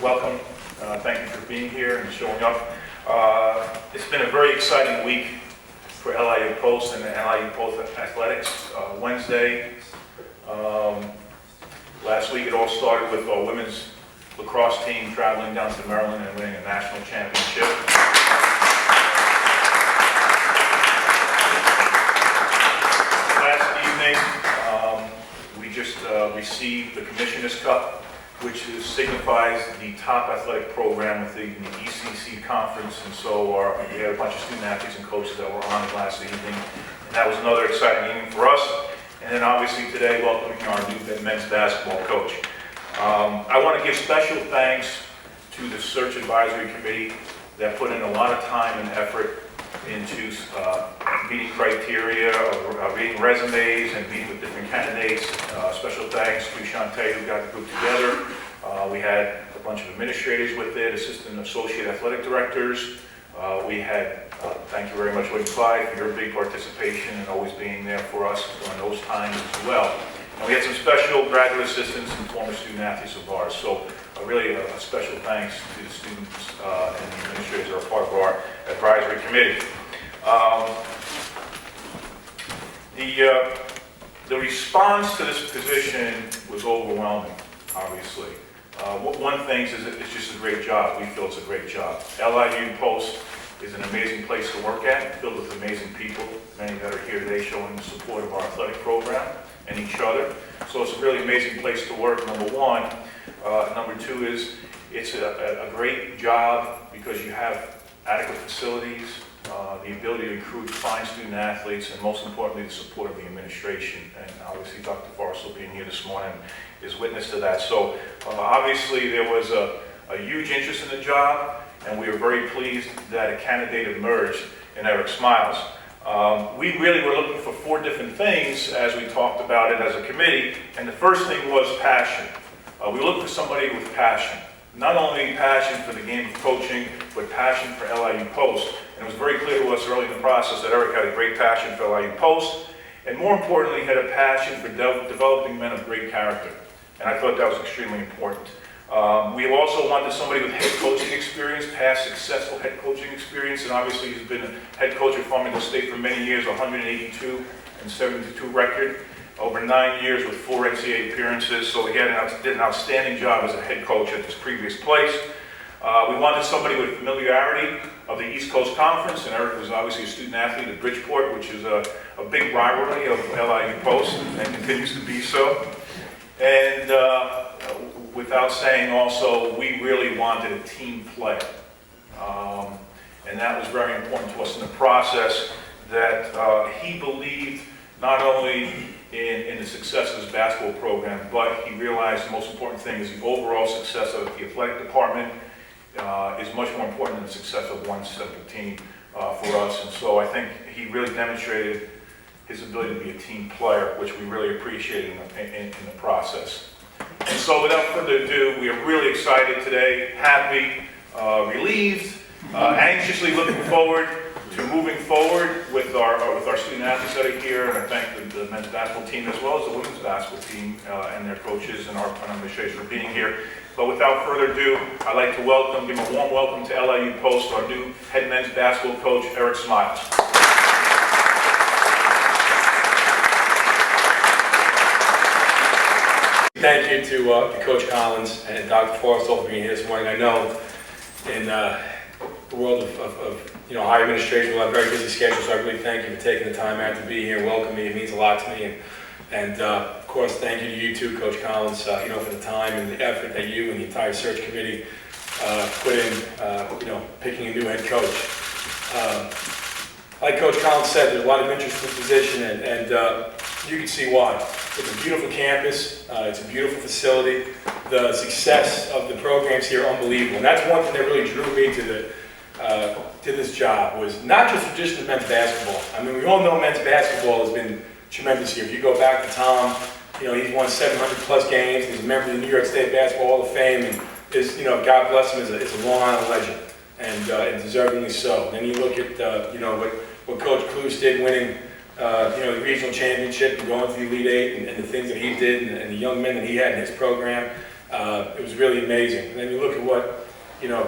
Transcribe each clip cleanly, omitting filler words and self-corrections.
welcome. Thank you for being here and showing up. It's been a very exciting week for LIU Post and the LIU Post Athletics. Wednesday, last week it all started with our women's lacrosse team traveling down to Maryland and winning a national championship. Last evening, we just received the Commissioner's Cup, which signifies the top athletic program within the ECC conference, and so we had a bunch of student athletes and coaches that were on it last evening, and that was another exciting evening for us. And then obviously today, welcoming our new men's basketball coach. I want to give special thanks to the search advisory committee that put in a lot of time and effort into meeting criteria, reading resumes, and meeting with different candidates. Special thanks to Shantae, who got the group together. We had a bunch of administrators with it, assistant associate athletic directors. We had, thank you very much, William Clyde, for your big participation and always being there for us during those times as well. And we had some special graduate assistants and former student athletes of ours. So really a special thanks to the students and the administrators that are part of our advisory committee. The response to this position was overwhelming, obviously. One thing is it's just a great job. We feel it's a great job. LIU Post is an amazing place to work at, filled with amazing people, many that are here today showing the support of our athletic program and each other. So it's a really amazing place to work, number one. Number two is it's a great job because you have adequate facilities, the ability to recruit fine student athletes, and most importantly, the support of the administration. And obviously, Dr. Forrest being here this morning is witness to that. So obviously, there was a huge interest in the job, and we were very pleased that a candidate emerged in Erik Smiles. We really were looking for 4 different things as we talked about it as a committee, and the first thing was passion. We were looking for somebody with passion. Not only passion for the game of coaching, but passion for LIU Post. And it was very clear to us early in the process that Erik had a great passion for LIU Post, and more importantly, had a passion for developing men of great character. And I thought that was extremely important. We also wanted somebody with head coaching experience, past successful head coaching experience, and obviously he's been a head coach at Farmingdale State for many years, 182 and 72 record, over 9 years with 4 NCAA appearances, so he did an outstanding job as a head coach at this previous place. We wanted somebody with familiarity of the East Coast Conference, and Erik was obviously a student athlete at Bridgeport, which is a big rivalry of LIU Post, and continues to be so. And without saying also, we really wanted a team player. And that was very important to us in the process, that he believed not only in the success of his basketball program, but he realized the most important thing is the overall success of the athletic department is much more important than the success of one simple team for us. And so I think he really demonstrated his ability to be a team player, which we really appreciated in the process. And so without further ado, we are really excited today, happy, relieved, anxiously looking forward to moving forward with our student athletes that are here. And I thank the men's basketball team as well as the women's basketball team and their coaches and our administrators for being here. But without further ado, I'd like to give a warm welcome to LIU Post, our new head men's basketball coach, Erik Smiles. Thank you to Coach Collins and Dr. Forrest for being here this morning. I know in the world of higher administration, we'll have very busy schedules, so I really thank you for taking the time out to be here and welcome me. It means a lot to me. And of course, thank you to you too, Coach Collins, for the time and the effort that you and the entire search committee put in, picking a new head coach. Like Coach Collins said, there's a lot of interest in the position, and you can see why. It's a beautiful campus, it's a beautiful facility. The success of the programs here are unbelievable, and that's one thing that really drew me to this job, was not just traditional men's basketball. I mean, we all know men's basketball has been tremendous here. If you go back to Tom, he's won 700 plus games. He's a member of the New York State Basketball Hall of Fame, and is, God bless him, is a Long Island legend, and deservingly so. Then you look at what Coach Cluse did, winning the regional championship and going to the Elite Eight, and the things that he did, and the young men that he had in his program. It was really amazing. And then you look at what,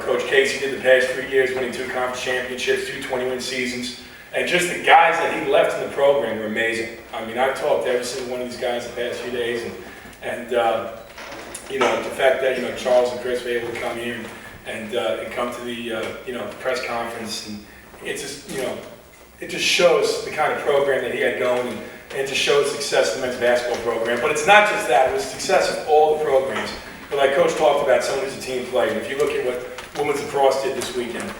Coach Casey did the past 3 years, winning 2 conference championships, 2 20-win seasons. And just the guys that he left in the program were amazing. I mean, I've talked to every single one of these guys the past few days, and the fact that, Charles and Chris were able to come here and come to the, press conference, and it just, it just shows the kind of program that he had going, and it just shows the success of the men's basketball program. But it's not just that, it was the success of all the programs. But like Coach talked about, someone who's a team player, and if you look at what women's lacrosse did this weekend,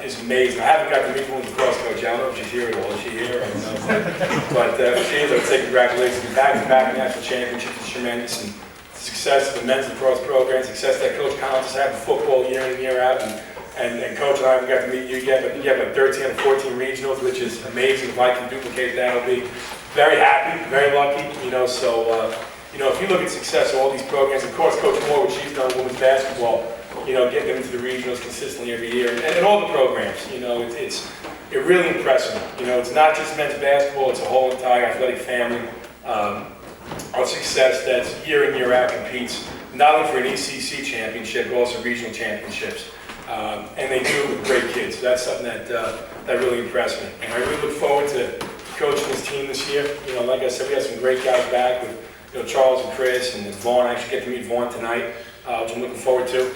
is amazing. I haven't got to meet women's lacrosse coach. I don't know if she's here at all. Is she here? I don't know. But if she is, I would say congratulations. Back-to-back national championships is tremendous. And success of the men's lacrosse program, success that Coach Collins has had in football year in and year out. And Coach and I haven't got to meet you yet, but you have like 13 and 14 regionals, which is amazing. If I can duplicate that, I'll be very happy, very lucky. If you look at success of all these programs, of course, Coach Moore, what she's done with women's basketball, getting them into the regionals consistently every year, and all the programs, it really impresses me. It's not just men's basketball, it's a whole entire athletic family of success that's year in, year out competes, not only for an ECC championship, but also regional championships. And they do it with great kids. So that's something that really impressed me. And I really look forward to coaching this team this year. Like I said, we have some great guys back with Charles and Chris and Vaughn. I actually get to meet Vaughn tonight, which I'm looking forward to.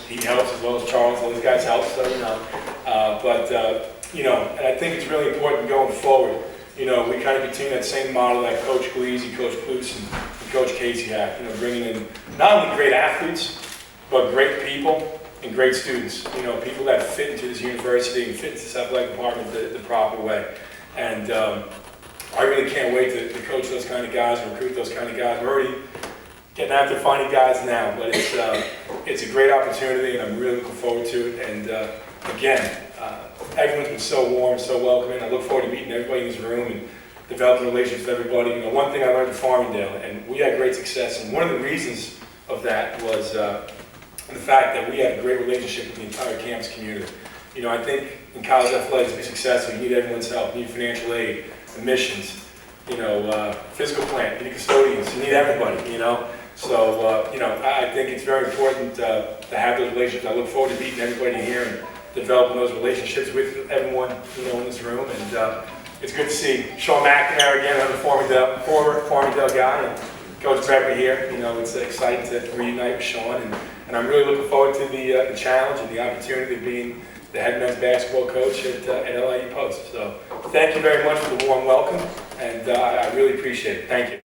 He helps as well as Charles. All these guys help, so and I think it's really important going forward. We kind of continue that same model that Coach Gleazy, Coach Cluse, and Coach Casey had. Bringing in not only great athletes, but great people and great students. People that fit into this university and fit into this athletic department the proper way. And I really can't wait to coach those kind of guys and recruit those kind of guys. We're already getting after finding guys now, but it's a great opportunity, and I'm really looking forward to it. And again, everyone's been so warm, so welcoming. I look forward to meeting everybody in this room and developing relationships with everybody. One thing I learned at Farmingdale, and we had great success, and one of the reasons of that was the fact that we had a great relationship with the entire campus community. I think in college athletics to be successful, you need everyone's help. You need financial aid, admissions, physical plant, you need custodians, you need everybody, So, I think it's very important to have those relationships. I look forward to meeting everybody here and developing those relationships with everyone, in this room. And it's good to see Sean McNair again, another former Farmingdale guy, and Coach Pepper here. It's exciting to reunite with Sean, and I'm really looking forward to the challenge and the opportunity of being the head men's basketball coach at LIU Post. So thank you very much for the warm welcome, and I really appreciate it. Thank you.